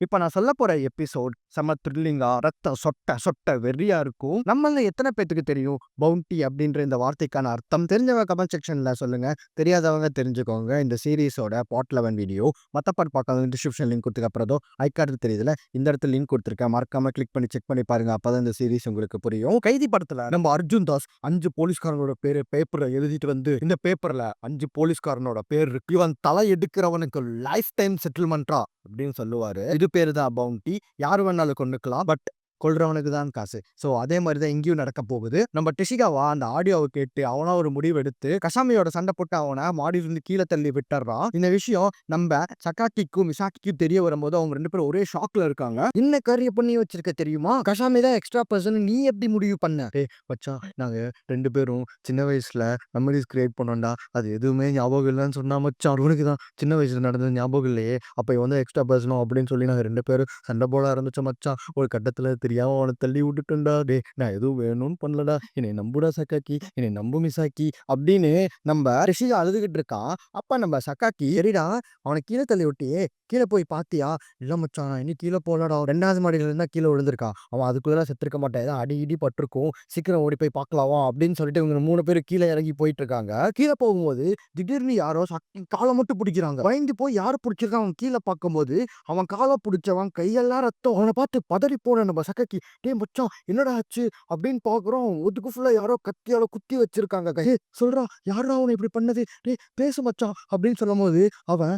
இப்ப நான் சொல்லப் போற எபிசோட் செம்ம த்ரில்லிங்கா, ரத்தம் சொட்ட சொட்ட வெறியா இருக்கும். நம்மள்ல எத்தன பேத்துக்கு தெரியும்? பவுண்டி அப்படின்ற இந்த வார்த்தைக்கான அர்த்தம். தெரிஞ்சவங்க கமெண்ட் செக்ஷன்ல சொல்லுங்க. தெரியாதவங்க தெரிஞ்சுக்கோங்க. இந்த சீரிஸோட பார்ட் 11 வீடியோ. மத்த பார்ட் பார்க்காதவங்க டிஸ்கிரிப்ஷன் லிங்க் குடுத்ததுக்கு அப்புறம் ஐ கார்டு தெரியுதுல, இந்த இடத்துல லிங்க் குடுத்துருக்கேன். மறக்காம கிளிக் பண்ணி செக் பண்ணி பாருங்க. அப்பதான் இந்த சீரிஸ் உங்களுக்கு புரியும். கைதி படத்துல நம்ம அர்ஜுன் தாஸ் 5 போலீஸ்காரங்களோட பேரு பேப்பர்ல எழுதிட்டு வந்து, இந்த பேப்பர்ல 5 போலீஸ்காரனோட பேர் இருக்கு. இவன் தலை எடுக்கிறவனுக்கு லைஃப் டைம் செட்டில்மெண்ட்ரா அப்படின்னு சொல்லுவாரு. இது பேரு தான் பவுண்டி. யாரு வேணாலும் கொன்னுக்கலாம். பட் கொல்றவனுக்கு தான் காசு. சோ அதே மாதிரி தான் இங்கேயும் நடக்க போகுது. நம்ம டெஷிகாவா அந்த ஆடியோவை கேட்டு அவனா ஒரு முடிவு எடுத்து கசாமியோட சண்டை போட்டு அவனை மாடியிலிருந்து கீழே தள்ளி விட்டுறான். இந்த விஷயம் நம்ம சகாக்கிக்கும் மிசாக்கிக்கும் தெரிய வரும்போது அவங்க 2 பேரும் ஒரே ஷாக்ல இருக்காங்க. என்ன காரிய பண்ணி வச்சிருக்க தெரியுமா? கசாமி தான் எக்ஸ்ட்ரா பர்சன், நீ எப்படி முடிவு பண்ண? டேய் மச்சான், நாங்க 2 பேரும் சின்ன வயசுல மெமரிஸ் கிரியேட் பண்ணோம்டா. அது எதுவுமே ஞாபகம் இல்லைன்னு சொன்னா மச்சான். அவனுக்கு தான் சின்ன வயசுல நடந்தது ஞாபகம் இல்லையே. அப்ப இவன் வந்து எக்ஸ்ட்ரா பர்சனோ அப்படின்னு சொல்லி நாங்க 2 பேரும் சண்டை போட ஆரம்பிச்சோம் மச்சான். ஒரு கட்டத்துல தெரியாம அவனை தள்ளி விட்டுட்டேன்டா. டேய் நான் எதுவும் வேணும்னு பண்ணலடா. என்னை நம்புடா சக்காக்கி, என்னை நம்பு மிசாக்கி அப்படின்னு நம்ம ரிஷிகா அழுதுகிட்டு இருக்கான். அப்ப நம்ம சக்காக்கி, சரிடா அவனை கீழே தள்ளி விட்டியே, கீழே போய் பாத்தியா? இல்ல மச்சான், நான் இன்னும் கீழே போகலடா. 2வது மாடியில இருந்தா கீழே விழுந்திருக்கான். அவன் அதுக்குள்ள செத்துருக்க மாட்டான். ஏதோ அடி இடி பட்டிருக்கும். சீக்கிரம் ஓடி போய் பார்க்கலாமா அப்படின்னு சொல்லிட்டு இவங்க 3 பேரும் கீழே இறங்கி போயிட்டு இருக்காங்க. கீழே போகும்போது திடீர்னு யாரோ சக்கி காலை மட்டும் பிடிக்கிறாங்க. பயந்து போய் யாரை பிடிச்சிருக்கான் அவன் கீழே பார்க்கும்போது, அவன் காலை பிடிச்சவன் கையெல்லாம் ரத்தம். அவனை பார்த்து பதறி போன நம்ம சக்கி, டேய் மச்சான் என்னடா ஆச்சு அப்படின்னு பாக்குறோம். ஒதுக்கு ஃபுல்லா யாரோ கத்தியால குத்தி வச்சிருக்காங்க. சொல்றா யாரா அவனை இப்படி பண்ணது? டேய் பேசு மச்சான் அப்படின்னு சொல்லும் போது அவன்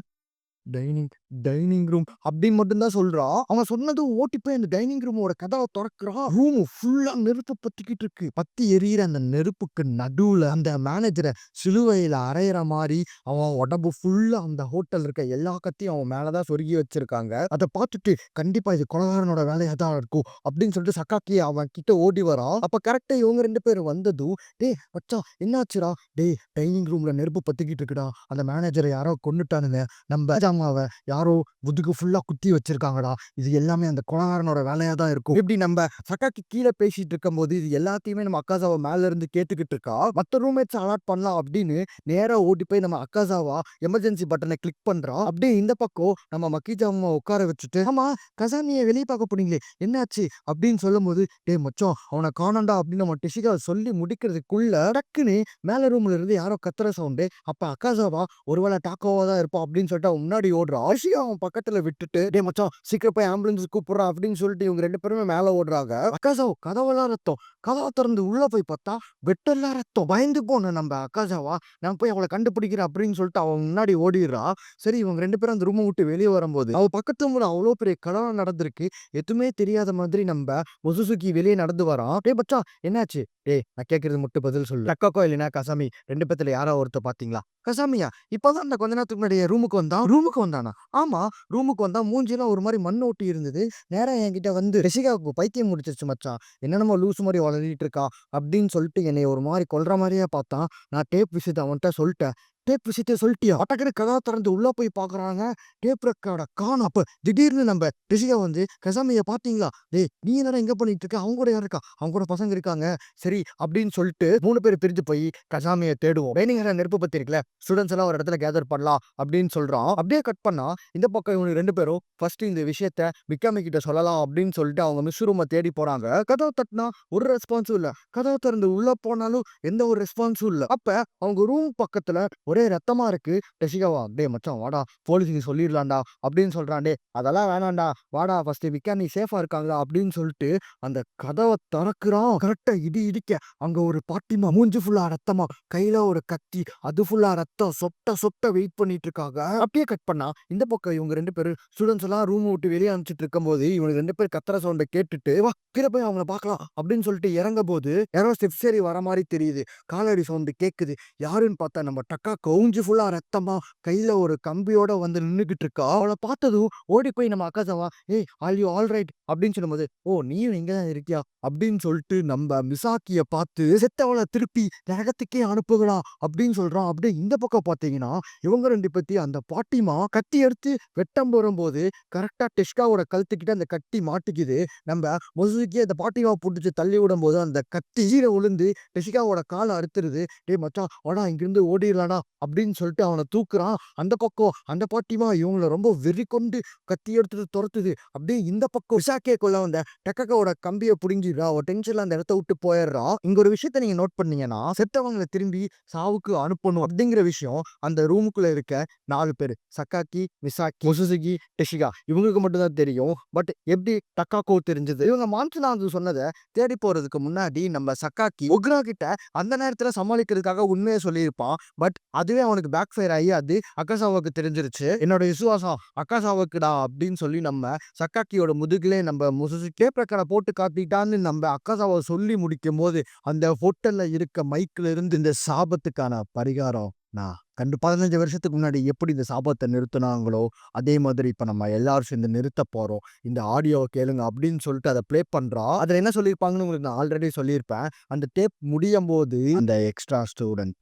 டைனிங் டைனிங் ரூம் அப்படின்னு மட்டும் தான் சொல்றான். அவன் சொன்னது ஓட்டி போய் அந்த டைனிங் ரூமோட கதவை திறக்கிறான். ரூம் ஃபுல்லா நெருப்பு பத்திக்கிட்டு இருக்கு. பத்தி எரியிற அந்த நெருப்புக்கு நடுவுல அந்த மேனேஜரை சிலுவையில அரையிற மாதிரி அவன் உடம்பு ஃபுல்லா அந்த ஹோட்டல் இருக்க எல்லா கத்தையும் அவன் மேலதான் சொருகி வச்சிருக்காங்க. அதை பார்த்துட்டு கண்டிப்பா இது கொலகாரனோட வேலையா தான் இருக்கும் அப்படின்னு சொல்லிட்டு சக்காக்கி அவன் கிட்ட ஓடி வரான். அப்ப கரெக்டா இவங்க 2 பேரும் வந்ததும், டேய் மச்சான் என்னாச்சுடா? டேய் டைனிங் ரூம்ல நெருப்பு பத்திக்கிட்டு இருக்குடா. அந்த மேனேஜரை யாரோ கொன்னுட்டானுங்க. நம்ம ஜாமாவை யாரோ முதுகு ஃபுல்லா குத்தி வச்சிருக்காங்கடா. இது எல்லாமே அந்த கொலகாரனோட வேலையா தான் இருக்கும். இப்படி நம்ம சக்காக்கி கீழே பேசிட்டு இருக்கும்போது இது எல்லாத்தையுமே நம்ம அக்காசாவா மேல இருந்து கேட்டுக்கிட்டு இருக்கா. மத்த ரூம்மேட்ஸ் அலாட் பண்ணலாம் அப்படின்னு நேரா ஓடி போய் நம்ம அக்காசாவா எமர்ஜென்சி பட்டனை கிளிக் பண்றோம். அப்படியே இந்த பக்கம் நம்ம மக்கிஜாமா உட்கார வச்சுட்டு, ஆமா கசாமியை வெளியே பார்க்க போனீங்களே என்னாச்சு அப்படின்னு சொல்லும்போது, டேய் மச்சான் அவனை காணோம்டா அப்படின்னு நம்ம டெஷிகா சொல்லி முடிக்கிறதுக்குள்ள டக்குன்னு மேல ரூம்ல இருந்து யாரோ கத்துற சவுண்டு. அப்ப அக்காசாவா ஒருவேளை டாக்கோவா தான் இருப்போம் அப்படின்னு சொல்லிட்டு அவன் முன்னாடி ஓடுறான். ஆஷியா அவன் பக்கத்துல விட்டுட்டு, டேய் மச்சான் சீக்கிரம் போய் ஆம்புலன்ஸ் கூப்பிடுறான் அப்படின்னு சொல்லிட்டு இவங்க 2 பேருமே மேல ஓடுறாங்க. அக்காசாவ் கதவெல்லாம் ரத்தம். கதவை திறந்து உள்ள போய் பார்த்தா வெட்டெல்லாம் ரத்தம். பயந்து போன நம்ம அக்காசாவா, நான் போய் அவளை கண்டுபிடிக்கிறேன் அப்படின்னு சொல்லிட்டு அவன் முன்னாடி ஓடிடுறா. சரி இவங்க 2 பேரும் அந்த ரூமை விட்டு வெளியே வரும்போது அவ பக்கத்து முறை அவ்வளோ பெரிய கலவரம் நடந்திருக்கு. எதுவுமே தெரியாத மாதிரி நம்ம மொசுசுகி வெளியே நடந்து வரான். டேய் மச்சான் என்னாச்சு? டேய் நான் கேட்கறது மட்டும் பதில் சொல்லு. டக்காக்கோ இல்லைன்னா கசாமி 2 பேத்துல யாரோ ஒருத்தர் பாத்தீங்களா? கசாமியா? இப்பதான் அந்த கொஞ்ச நேரத்துக்கு முன்னாடி ரூமுக்கு வந்தான். ரூமுக்கு வந்தானா? ஆமா ரூமுக்கு வந்தா மூஞ்சிலாம் ஒரு மாதிரி மண் ஒட்டி இருந்தது. நேரா என்கிட்ட வந்து ரசிகாவுக்கு பைத்தியம் முடிச்சிருச்சு மச்சான். என்னென்னமோ லூசு மாதிரி வளரிட்டு இருக்கா அப்படின்னு சொல்லிட்டு என்னை ஒரு மாதிரி கொல்ற மாதிரியே பார்த்தான். நான் டேப் விஷயத்தை அவன்கிட்ட சொல்லிட்டேன். டேப் விஷயத்த சொல்லிட்டியா? அட்டக்குன்னு கதா திறந்து உள்ள போய் பாக்குறாங்க. டேப் ரெக்கார்ட காணோம். அப்ப திடீர்னு நம்ம ரிஷிகா வந்து கசாமிய பாத்தீங்களா? டேய் நீ என்னடா இங்க பண்ணிட்டு இருக்க? அவங்க கூட யார் இருக்கா? அவங்க கூட பசங்க இருக்காங்க. சரி அப்படின்னு சொல்லிட்டு 3 பேர் பிரிஞ்சு போய் கசாமிய தேடுவோம். டைனிங் ஹால்ல நெருப்பு பத்தி இருக்குல்ல, ஸ்டூடெண்ட்ஸ் எல்லாம் ஒரு இடத்துல கேதர் பண்ணலாம் அப்படின்னு சொல்றான். அப்படியே கட் பண்ணா இந்த பக்கம் இவங்க 2 பேரும் ஃபர்ஸ்ட் இந்த விஷயத்த மிக்காமி கிட்ட சொல்லலாம் அப்படின்னு சொல்லிட்டு அவங்க மிஸ் ரூமை தேடி போறாங்க. கதவை தட்டினா ஒரு ரெஸ்பான்ஸும் இல்ல. கதவை திறந்து உள்ள போனாலும் எந்த ஒரு ரெஸ்பான்ஸும் இல்ல. அப்ப அவங்க ரூம் பக்கத்துல ஒரே ரத்தமா இருக்கு. டெஷிகாவா, டேய் மச்சான் வாடா போலீஸுக்கு சொல்லிடலாம்டா அப்படின்னு சொல்றான். டேய் அதெல்லாம் வேணாம்டா வாடா ஃபர்ஸ்ட் விக்கானி சேஃபா இருக்காங்களா அப்படின்னு சொல்லிட்டு அந்த கதவை திறக்கிறான். கரெக்டா இடி இடிக்க அங்க ஒரு பாட்டிமா மூஞ்சி ஃபுல்லா ரத்தமா, கையில ஒரு கத்தி, அது ஃபுல்லா ரத்தம் சொட்ட சொட்ட வெயிட் பண்ணிட்டு இருக்காங்க. அப்படியே கட் பண்ணா இந்த பக்கம் இவங்க 2 பேரும் ஸ்டூடெண்ட்ஸ் எல்லாம் ரூம் விட்டு வெளியே அனுப்பிச்சிட்டு இருக்கும்போது இவங்க 2 பேர் கத்துற சவுண்டை கேட்டுட்டு, வா கீழே போய் அவங்கள பார்க்கலாம் அப்படின்னு சொல்லிட்டு இறங்க போது யாரோ ஸ்டெப்ஸ் ஏறி வர மாதிரி தெரியுது. காலடி சவுண்டு கேக்குது. யாருன்னு பார்த்தா நம்ம டக்கா கவுஞ்சு ஃபுல்லா ரத்தமா கையில ஒரு கம்பியோட வந்து நின்னுகிட்டு இருக்கா. அவளை பார்த்ததும் ஓடி போய் நம்ம அக்காசாவா, ஏய் ஆல் யூ ஆல் ரைட் அப்படின்னு சொல்லும்போது, ஓ நீயும் இங்கதான் இருக்கியா அப்படின்னு சொல்லிட்டு நம்ம மிசாக்கிய பார்த்து செத்தவளை திருப்பி நரகத்துக்கே அனுப்புகளா அப்படின்னு சொல்றான். அப்படியே இந்த பக்கம் பார்த்தீங்கன்னா இவங்க 2 பத்தி அந்த பாட்டிமா கத்தி எடுத்து வெட்டம் போடும்போது கரெக்டா டெஷ்காவோட கழுத்துக்கிட்ட அந்த கத்தி மாட்டிக்குது. நம்ம மொசுக்கி அந்த பாட்டிமாவை புடிச்சு தள்ளி விடும் போது அந்த கத்தி கீழே விழுந்து டெஷிகாவோட காலை அறுத்துருது. டேய் மச்சான் வாடா இங்கிருந்து ஓடிடலாடா அப்படின்னு சொல்லிட்டு அவன தூக்குறான். அந்த பக்கம் அந்த பாட்டிமா இவங்கள ரொம்ப வெறி கொண்டு கத்தி எடுத்துட்டு தொரத்துது. அப்படியே இந்த பக்கம் மிசாக்கிய கொல்ல வந்த டக்ககாவோட கம்பிய புடுங்கிடுறா. அவ டென்ஷன்ல அந்த இடத்த விட்டு போயிடுறா. இங்க ஒரு விஷயத்த நீங்க நோட் பண்ணீங்கன்னா, செத்தவங்கள திரும்பி சாவுக்கு அனுப்பணும் அப்படிங்கிற விஷயம் அந்த ரூமுக்குள்ள இருக்க 4 பேரு. சக்காக்கி, மிசாக்கி, மொசுசுகி, டெஷிகா இவங்களுக்கு மட்டும் தான் தெரியும். பட் எப்படி டக்காகோ தெரிஞ்சது? இவங்க மான்சனாது சொன்னத தேடி போறதுக்கு முன்னாடி நம்ம சக்காக்கி ஒக்ரா கிட்ட அந்த நேரத்துல சமாளிக்கிறதுக்காக உண்மைய சொல்லியிருப்பான். பட் அதுவே அவனுக்கு பேக் ஃபயர் ஆகி அது அக்காசாவாக்கு தெரிஞ்சிருச்சு. என்னோட விசுவாசம் அக்காசாவாக்குடா அப்படின்னு சொல்லி நம்ம சக்காக்கியோட முதுகிலே நம்ம முசுசு டேப் ரெக்கார்ட போட்டு காட்டிட்டான்னு நம்ம அக்காசாவா சொல்லி முடிக்கும்போது, அந்த ஹோட்டல்ல இருக்க மைக்ல இருந்து இந்த சாபத்துக்கான பரிகாரம் நான் 15 வருஷத்துக்கு முன்னாடி எப்படி இந்த சாபத்த நிறுத்துனாங்களோ, அதே மாதிரி இப்ப நம்ம எல்லாரும் சேர்ந்து நிறுத்தப் போறோம். இந்த ஆடியோவ கேளுங்க அப்படின்னு சொல்லிட்டு அத ப்ளே பண்றான். அதுல என்ன சொல்லியிருப்பாங்கன்னு உங்களுக்கு நான் ஆல்ரெடி சொல்லியிருப்பேன். அந்த டேப் முடியும்போது அந்த எக்ஸ்ட்ரா ஸ்டூடண்ட்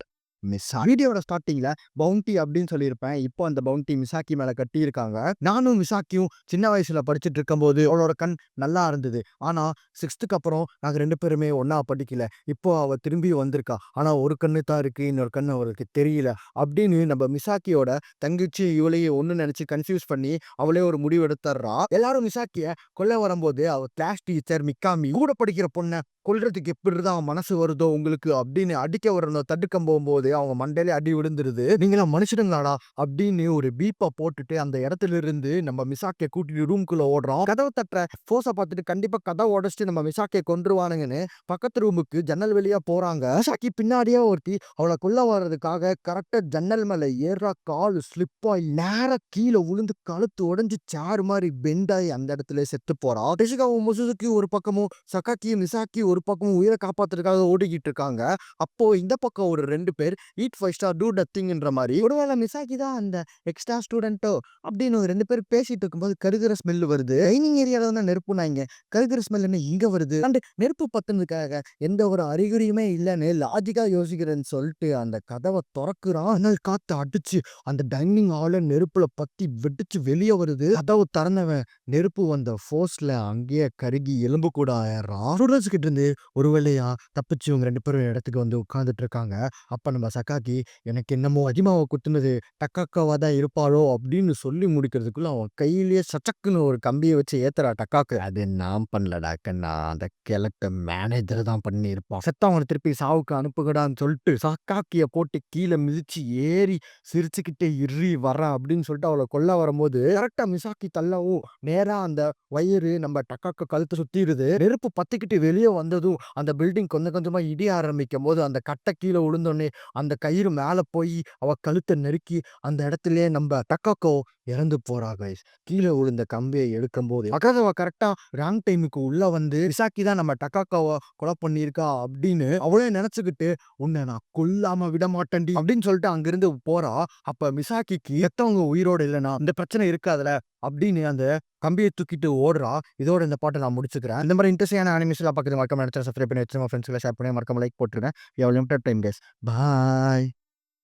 வீடியோட ஸ்டார்ட்டிங்ல பவுண்டி அப்படின்னு சொல்லியிருப்பேன். இப்போ அந்த பவுண்டி மிசாக்கி மேல கட்டியிருக்காங்க. நானும் மிசாக்கியும் சின்ன வயசுல படிச்சுட்டு இருக்கும்போது அவளோட கண் நல்லா இருந்தது. ஆனா 6த்துக்கு அப்புறம் நாங்க 2 பேருமே ஒண்ணா படிக்கல. இப்போ அவ திரும்பி வந்திருக்கா. ஆனா ஒரு கண்ணு தான் இருக்கு. இன்னொரு கண்ணு அவளுக்கு தெரியல. அப்படின்னு நம்ம மிசாக்கியோட தங்கச்சி இவளையும் ஒண்ணு நினைச்சு கன்ஃப்யூஸ் பண்ணி அவளே ஒரு முடிவு எடுத்துர்றா. எல்லாரும் மிசாக்கிய கொல்ல வரும்போது அவ கிளாஸ் டீச்சர் மிக்காமி கூட படிக்கிற பொண்ண கொல்றதுக்கு எப்படிதான் மனசு வருதோ உங்களுக்கு அப்படின்னு அடிக்க வரணும் தடுக்கம் போகும்போது அவங்க மண்டையிலே அடி விழுந்துருது. நீங்களாம் மனுஷனுங்களாடா அப்படின்னு ஒரு பீப்ப போட்டுட்டு அந்த இடத்துல இருந்து நம்ம மிசாக்கிய கூட்டிட்டு ரூம்குள்ள ஓடுறோம். கதவு தட்டுற ஃபோர்ஸ பார்த்துட்டு கண்டிப்பா கதவை உடைச்சிட்டு நம்ம மிசாக்கிய கொன்றுவானுங்கன்னு பக்கத்து ரூமுக்கு ஜன்னல் வழியா போறாங்க. மிசாக்கி பின்னாடியே ஒருத்தி அவளை கொல்ல வர்றதுக்காக கரெக்டா ஜன்னல் மேல ஏறா. கால் ஸ்லிப் ஆகி நேரா கீழே விழுந்து கழுத்து உடைஞ்சு சேர் மாதிரி பெண்டாயி அந்த இடத்துல செத்து போறா. டெஷிகாவும் முசுசுகி ஒரு பக்கமும் சகாக்கி மிசாக்கி ஒரு பக்கமும் உயிரை காப்பாத்துறதுக்காக ஓடிக்கிட்டு இருக்காங்க. அப்போ இந்த பக்கம் ஒரு 2 பேர் ஈட் 5 ஸ்டார் டூ நத்திங்ன்ற மாதிரி ஒருவேளை மிசாக்கி தான் அந்த எக்ஸ்ட்ரா ஸ்டூடெண்ட்டோ அப்படின்னு 2 பேர் பேசிட்டு இருக்கும்போது கருகிற ஸ்மெல் வருது. டைனிங் ஏரியால தான் நெருப்புனாங்க. கருகிற ஸ்மெல் என்ன இங்க வருது? அண்ட் நெருப்பு பத்துனதுக்காக எந்த ஒரு அறிகுறியுமே இல்லைன்னு லாஜிக்கா யோசிக்கிறேன்னு சொல்லிட்டு அந்த கதவை திறக்குறான். ஆனால் காத்து அடிச்சு அந்த டைனிங் ஹால நெருப்புல பத்தி வெடிச்சு வெளியே வருது. கதவு திறந்தவன் நெருப்பு வந்த ஃபோர்ஸ்ல அங்கேயே கருகி எலும்பு கூட ஆயிடுறான். ஸ்டூடெண்ட்ஸ் கிட்ட இருந்து ஒரு வேளையா தப்பிச்சு இவங்க 2 பேரும் இடத்துக்கு வந்து உட்கார்ந்துட்டு இருக்காங்க. அப்ப நம்ம சகாக்கி எனக்கு என்னமோ அஜிமாவை குத்துனது டக்காக்காவா தான் இருப்பாளோ அப்படின்னு சொல்லி முடிக்கிறதுக்குள்ள அவன் கையிலேயே சச்சக்குன்னு ஒரு கம்பியை வச்சு ஏத்துறா டக்காக்கு. அது நான் பண்ணலடா கண்ணா, அந்த கிழக்க மேனேஜர் தான் பண்ணியிருப்பான். செத்தவங்களை திருப்பி சாவுக்கு அனுப்புகடான்னு சொல்லிட்டு சக்காக்கிய போட்டு கீழே மிதிச்சு ஏறி சிரிச்சுக்கிட்டே இறி வரா அப்படின்னு சொல்லிட்டு அவளை கொல்ல வரும்போது கரெக்டா மிசாக்கி தள்ளவும் நேரா அந்த வயிறு நம்ம டக்காக்க கழுத்தை சுத்திடுது. நெருப்பு பத்திக்கிட்டு வெளியே வந்ததும் அந்த பில்டிங் கொஞ்சம் கொஞ்சமா இடிய ஆரம்பிக்கும் போது அந்த கட்டை கீழே விழுந்தோடனே அந்த கயிறு மேல போய் அவ கழுத்தை நெருக்கி அந்த இடத்துலயே நம்ம டக்காக்கோ இறந்து போறா கைஸ். கீழே விழுந்த கம்பியை எடுக்கும் போது அகாதவா கரெக்டா ராங் டைமுக்கு உள்ள வந்து மிசாக்கி தான் நம்ம டக்காக்காவை கொலை பண்ணியிருக்கா அப்படின்னு அவளே நினைச்சுக்கிட்டு உன்னை நான் கொல்லாம விட மாட்டேன்டி அப்படின்னு சொல்லிட்டு அங்கிருந்து போறா. அப்ப மிசாக்கிக்கு எத்தவங்க உயிரோட இல்லைன்னா இந்த பிரச்சனை இருக்காதுல அப்படின்னு அந்த கம்பியை தூக்கிட்டு ஓடுறா. இதோட இந்த பாட்டை நான் முடிச்சுக்கிறேன். இந்த மாதிரி இன்ட்ரெஸ்டிங்கான அனிமேஷன்லாம் பார்க்குறது மறக்காம நினைச்சா சப்ஸ்கிரைப் பண்ணி வச்சு உங்க ஃப்ரெண்ட்ஸ்க்கு ஷேர் பண்ணி மறக்காம லைக் போட்டுருங்க. You have limited time guys. Bye.